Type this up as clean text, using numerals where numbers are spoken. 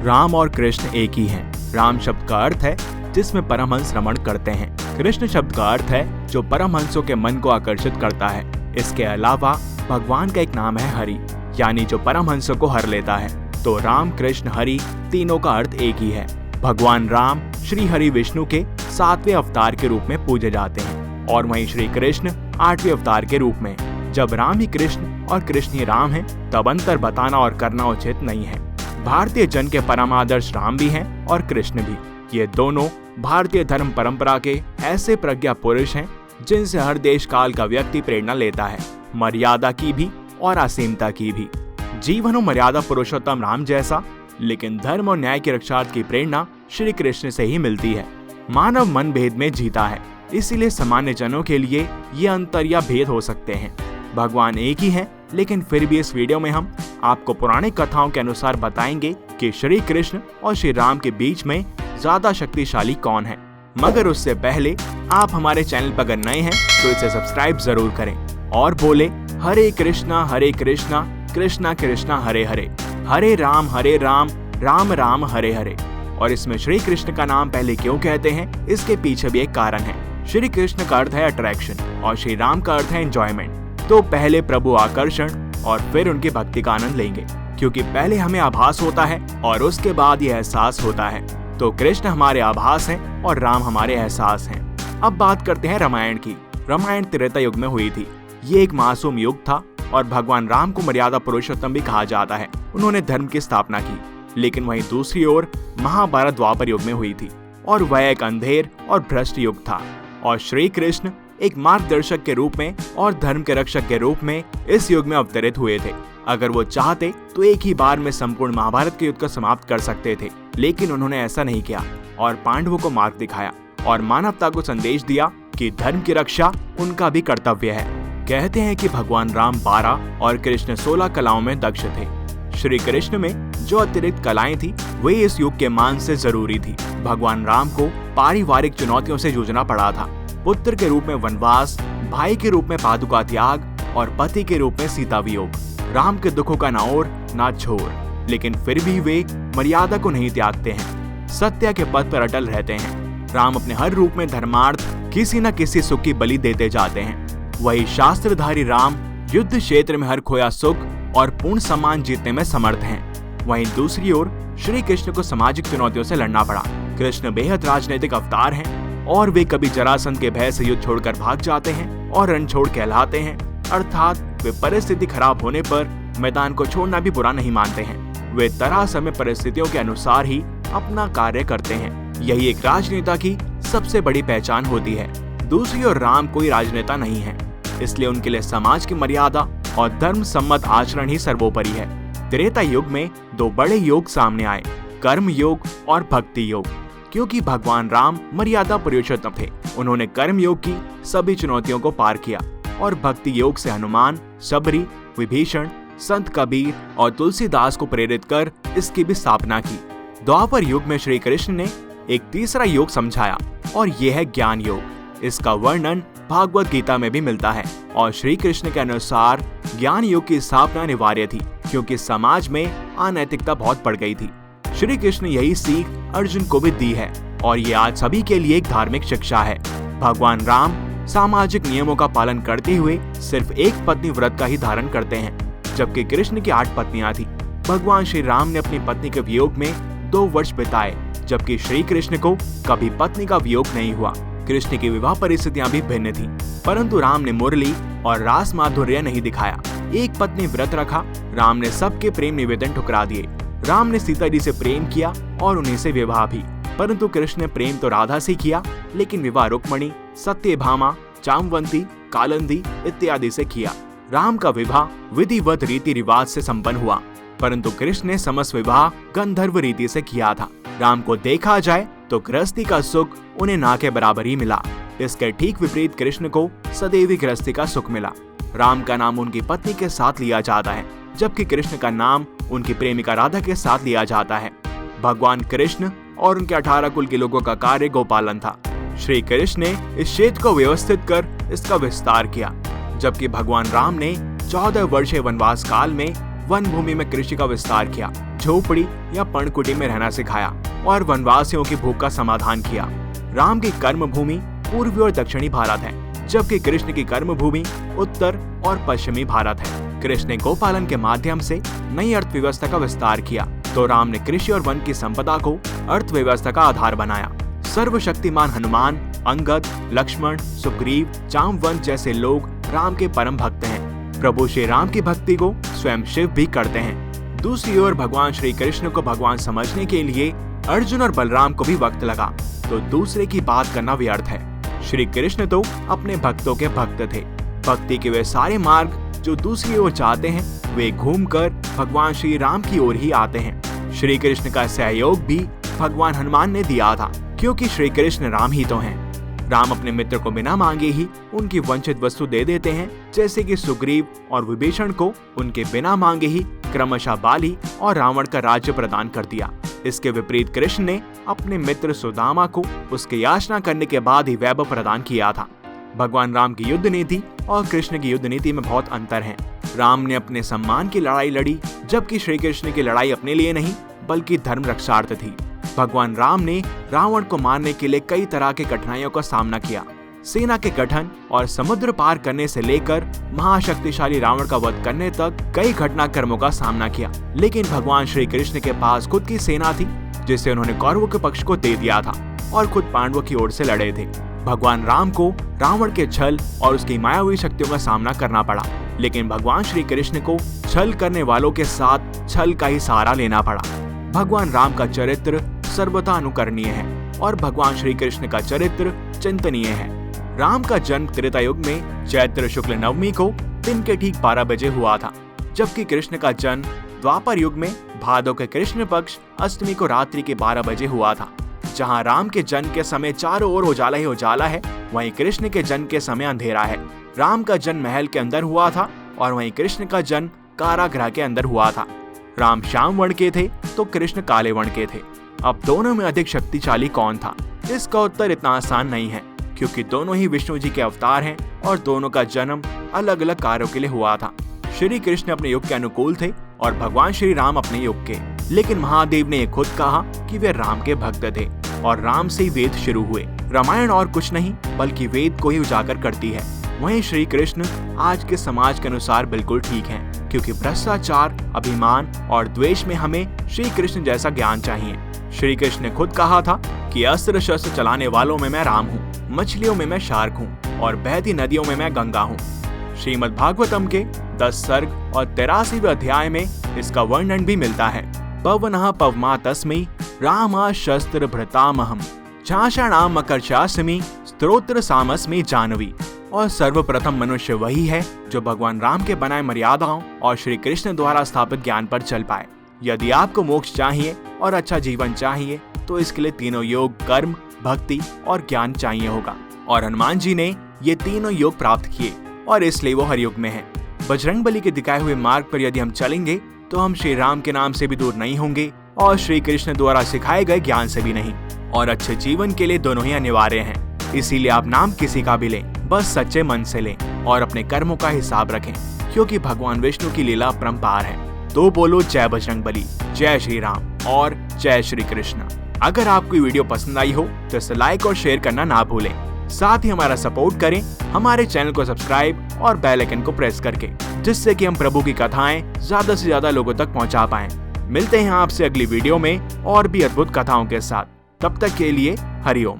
राम और कृष्ण एक ही हैं। राम शब्द का अर्थ है जिसमें परमहंस रमण करते हैं। कृष्ण शब्द का अर्थ है जो परमहंसों के मन को आकर्षित करता है। इसके अलावा भगवान का एक नाम है हरि, यानी जो परमहंसों को हर लेता है। तो राम, कृष्ण, हरि तीनों का अर्थ एक ही है। भगवान राम श्री हरि विष्णु के 7वें अवतार के रूप में पूजे जाते हैं और वहीं श्री कृष्ण 8वें अवतार के रूप में। जब राम ही कृष्ण और कृष्ण ही राम हैं, तब अंतर बताना और करना उचित नहीं है। भारतीय जन के परमादर्श राम भी हैं और कृष्ण भी। ये दोनों भारतीय धर्म परंपरा के ऐसे प्रज्ञा पुरुष हैं जिनसे हर देश काल का व्यक्ति प्रेरणा लेता है, मर्यादा की भी और असीमता की भी। जीवन और मर्यादा पुरुषोत्तम राम जैसा, लेकिन धर्म और न्याय की रक्षार्थ की प्रेरणा श्री कृष्ण से ही मिलती है। मानव मन भेद में जीता है, इसीलिए सामान्य जनों के लिए ये अंतर या भेद हो सकते हैं। भगवान एक ही है, लेकिन फिर भी इस वीडियो में हम आपको पौराणिक कथाओं के अनुसार बताएंगे कि श्री कृष्ण और श्री राम के बीच में ज्यादा शक्तिशाली कौन है। मगर उससे पहले आप हमारे चैनल पर अगर नए हैं तो इसे सब्सक्राइब जरूर करें और बोले हरे कृष्णा कृष्णा कृष्णा हरे हरे, हरे राम राम राम हरे हरे। और इसमें श्री कृष्ण का नाम पहले क्यों कहते हैं, इसके पीछे भी एक कारण है। श्री कृष्ण का अर्थ है अट्रैक्शन और श्री राम का अर्थ है एंजॉयमेंट। तो पहले प्रभु आकर्षण और फिर उनकी भक्ति का आनंद लेंगे, क्योंकि पहले हमें आभास होता है और उसके बाद यह एहसास होता है। तो कृष्ण हमारे आभास हैं और राम हमारे एहसास हैं। अब बात करते हैं रामायण की। रामायण त्रेता युग में हुई थी। ये एक मासूम युग था और भगवान राम को मर्यादा पुरुषोत्तम भी कहा जाता है। उन्होंने धर्म की स्थापना की। लेकिन वहीं दूसरी ओर महाभारत द्वापर युग में हुई थी और वह एक अंधेर और भ्रष्ट युग था। और श्री कृष्ण एक मार्गदर्शक के रूप में और धर्म के रक्षक के रूप में इस युग में अवतरित हुए थे। अगर वो चाहते तो एक ही बार में संपूर्ण महाभारत के युद्ध को समाप्त कर सकते थे, लेकिन उन्होंने ऐसा नहीं किया और पांडवों को मार्ग दिखाया और मानवता को संदेश दिया कि धर्म की रक्षा उनका भी कर्तव्य है। कहते हैं कि भगवान राम 12 और कृष्ण 16 कलाओं में दक्ष थे। श्री कृष्ण में जो अतिरिक्त कलाएं थी वे इस युग के मान से जरूरी थी। भगवान राम को पारिवारिक चुनौतियों से जूझना पड़ा था। पुत्र के रूप में वनवास, भाई के रूप में पादुका त्याग और पति के रूप में सीता वियोग। राम के दुखों का ना ओर ना छोर, लेकिन फिर भी वे मर्यादा को नहीं त्यागते हैं, सत्य के पथ पर अटल रहते हैं। राम अपने हर रूप में धर्मार्थ किसी न किसी सुख की बलि देते जाते हैं। वही शास्त्रधारी राम युद्ध क्षेत्र में हर खोया सुख और पूर्ण सम्मान जीतने में समर्थ हैं। वहीं दूसरी ओर श्री कृष्ण को सामाजिक चुनौतियों से लड़ना पड़ा। कृष्ण बेहद राजनीतिक अवतार हैं और वे कभी जरासंध के भय से युद्ध छोड़कर भाग जाते हैं और रणछोड़ कहलाते हैं, अर्थात वे परिस्थिति खराब होने पर मैदान को छोड़ना भी बुरा नहीं मानते हैं। वे तरह समय परिस्थितियों के अनुसार ही अपना कार्य करते हैं। यही एक राजनेता की सबसे बड़ी पहचान होती है। दूसरी ओर राम कोई राजनेता नहीं है, इसलिए उनके लिए समाज की मर्यादा और धर्म सम्मत आचरण ही सर्वोपरि है। त्रेता युग में दो बड़े योग सामने आए, कर्म योग और भक्ति योग। क्योंकि भगवान राम मर्यादा पुरुषोत्तम थे, उन्होंने कर्म योग की सभी चुनौतियों को पार किया और भक्ति योग से हनुमान, सबरी, विभीषण, संत कबीर और तुलसीदास को प्रेरित कर इसकी भी स्थापना की। द्वापर युग में श्री कृष्ण ने एक तीसरा योग समझाया और यह है ज्ञान योग। इसका वर्णन भागवत गीता में भी मिलता है और श्री कृष्ण के अनुसार ज्ञान योग की स्थापना अनिवार्य थी, क्योंकि समाज में अनैतिकता बहुत बढ़ गई थी। श्री कृष्ण यही सीख अर्जुन को भी दी है और ये आज सभी के लिए एक धार्मिक शिक्षा है। भगवान राम सामाजिक नियमों का पालन करते हुए सिर्फ एक पत्नी व्रत का ही धारण करते हैं, जबकि कृष्ण की 8 पत्नियां थी। भगवान श्री राम ने अपनी पत्नी के वियोग में 2 वर्ष बिताए, जबकि श्री कृष्ण को कभी पत्नी का वियोग नहीं हुआ। कृष्ण की विवाह परिस्थितियां भी भिन्न थी, परंतु राम ने मुरली और रास माधुर्य नहीं दिखाया। एक पत्नी व्रत रखा। राम ने सबके प्रेम निवेदन ठुकरा दिए। राम ने सीता जी से प्रेम किया और उन्हीं से विवाह भी, परंतु कृष्ण ने प्रेम तो राधा से किया, लेकिन विवाह रुक्मणी, सत्यभामा, जामवंती, कालिंदी इत्यादि से किया। राम का विवाह विधिवत रीति रिवाज से संपन्न हुआ, परंतु कृष्ण ने समस्त विवाह गंधर्व रीति से किया था। राम को देखा जाए तो गृहस्थी का सुख उन्हें ना के बराबर ही मिला। इसके ठीक विपरीत कृष्ण को सदैवी गृहस्थी का सुख मिला। राम का नाम उनकी पत्नी के साथ लिया जाता है, जबकि कृष्ण का नाम उनकी प्रेमिका राधा के साथ लिया जाता है। भगवान कृष्ण और उनके 18 कुल के लोगों का कार्य गोपालन था। श्री कृष्ण ने इस क्षेत्र को व्यवस्थित कर इसका विस्तार किया, जबकि भगवान राम ने 14 वर्षीय वनवास काल में वन भूमि में कृषि का विस्तार किया। झोपड़ी या पर्णकुटी में रहना सिखाया और वनवासियों की भूख का समाधान किया। राम की कर्म भूमि पूर्वी और दक्षिणी भारत है, जबकि कृष्ण की कर्म भूमि उत्तर और पश्चिमी भारत है। कृष्ण ने गोपालन के माध्यम से नई अर्थव्यवस्था का विस्तार किया, तो राम ने कृषि और वन की संपदा को अर्थव्यवस्था का आधार बनाया। सर्वशक्तिमान हनुमान, अंगद, लक्ष्मण, सुग्रीव, जामवंत जैसे लोग राम के परम भक्त हैं। प्रभु श्री राम की भक्ति को स्वयं शिव भी करते हैं। दूसरी ओर भगवान श्री कृष्ण को भगवान समझने के लिए अर्जुन और बलराम को भी वक्त लगा, तो दूसरे की बात करना व्यर्थ है। श्री कृष्ण तो अपने भक्तों के भक्त थे। भक्ति के वे सारे मार्ग जो दूसरी ओर जाते हैं, वे घूमकर भगवान श्री राम की ओर ही आते हैं। श्री कृष्ण का सहयोग भी भगवान हनुमान ने दिया था, क्योंकि श्री कृष्ण राम ही तो हैं। राम अपने मित्र को बिना मांगे ही उनकी वंचित वस्तु दे देते हैं, जैसे कि सुग्रीव और विभीषण को उनके बिना मांगे ही क्रमशः बाली और रावण का राज्य प्रदान कर दिया। इसके विपरीत कृष्ण ने अपने मित्र सुदामा को उसके याचना करने के बाद ही वैभव प्रदान किया था। भगवान राम की युद्ध नीति और कृष्ण की युद्ध नीति में बहुत अंतर है। राम ने अपने सम्मान की लड़ाई लड़ी, जबकि श्री कृष्ण की लड़ाई अपने लिए नहीं बल्कि धर्म रक्षार्थ थी। भगवान राम ने रावण को मारने के लिए कई तरह के कठिनाइयों का सामना किया। सेना के गठन और समुद्र पार करने से लेकर महाशक्तिशाली रावण का वध करने तक कई घटनाक्रमों का सामना किया। लेकिन भगवान श्री कृष्ण के पास खुद की सेना थी, जिसे उन्होंने कौरवों के पक्ष को दे दिया था और खुद पांडवों की ओर से लड़े थे। भगवान राम को रावण के छल और उसकी मायावी शक्तियों का सामना करना पड़ा, लेकिन भगवान श्री कृष्ण को छल करने वालों के साथ छल का ही सहारा लेना पड़ा। भगवान राम का चरित्र सर्वथा अनुकरणीय है और भगवान श्री कृष्ण का चरित्र चिंतनीय है। राम का जन्म त्रेता युग में चैत्र शुक्ल नवमी को दिन के ठीक 12 बजे हुआ था, जबकि कृष्ण का जन्म द्वापर युग में भादो के कृष्ण पक्ष अष्टमी को रात्रि के 12 बजे हुआ था। जहां राम के जन्म के समय चारों ओर उजाला ही उजाला है, वहीं कृष्ण के जन्म के समय अंधेरा है। राम का जन्म महल के अंदर हुआ था और वहीं कृष्ण का जन्म कारागृह के अंदर हुआ था। राम श्याम वर्ण के थे तो कृष्ण काले वर्ण के थे। अब दोनों में अधिक शक्तिशाली कौन था? इसका उत्तर इतना आसान नहीं है, क्योंकि दोनों ही विष्णु जी के अवतार हैं और दोनों का जन्म अलग अलग कार्यों के लिए हुआ था। श्री कृष्ण अपने युग के अनुकूल थे और भगवान श्री राम अपने युग के, लेकिन महादेव ने खुद कहा कि वे राम के भक्त थे और राम से ही वेद शुरू हुए। रामायण और कुछ नहीं बल्कि वेद को ही उजागर करती है। वहीं श्री कृष्ण आज के समाज के अनुसार बिल्कुल ठीक हैं, क्योंकि भ्रष्टाचार, अभिमान और द्वेष में हमें श्री कृष्ण जैसा ज्ञान चाहिए। श्री कृष्ण ने खुद कहा था कि अस्त्र शस्त्र चलाने वालों में मैं राम हूँ, मछलियों में मैं शार्क हूँ और बहती नदियों में मैं गंगा हूँ। श्रीमद् भागवतम के 10 सर्ग और 83वें अध्याय में इसका वर्णन भी मिलता है। पवनः पवमा तस्मै रामा शस्त्र भृतामहम झाषणाम मकरचास्मि स्तोत्र सामस्मि जानवी। और सर्वप्रथम मनुष्य वही है जो भगवान राम के बनाए मर्यादाओं और श्री कृष्ण द्वारा स्थापित ज्ञान पर चल पाए। यदि आपको मोक्ष चाहिए और अच्छा जीवन चाहिए तो इसके लिए तीनों योग, कर्म, भक्ति और ज्ञान चाहिए होगा। और हनुमान जी ने ये तीनों योग प्राप्त किए और इसलिए वो हर युग में है। बजरंगबली के दिखाए हुए मार्ग पर यदि हम चलेंगे तो हम श्री राम के नाम से भी दूर नहीं होंगे और श्री कृष्ण द्वारा सिखाए गए ज्ञान से भी नहीं। और अच्छे जीवन के लिए दोनों ही अनिवार्य हैं। इसीलिए आप नाम किसी का भी लें, बस सच्चे मन से लें और अपने कर्मों का हिसाब रखें, क्योंकि भगवान विष्णु की लीला अपरंपार है। तो बोलो जय बजरंगबली, जय श्री राम और जय श्री कृष्ण। अगर आपको वीडियो पसंद आई हो तो इसे लाइक और शेयर करना ना भूलें। साथ ही हमारा सपोर्ट करें हमारे चैनल को सब्सक्राइब और बेल आइकन को प्रेस करके, जिससे कि हम प्रभु की कथाएं ज्यादा से ज्यादा लोगों तक पहुंचा पाएं। मिलते हैं आपसे अगली वीडियो में और भी अद्भुत कथाओं के साथ। तब तक के लिए हरिओम।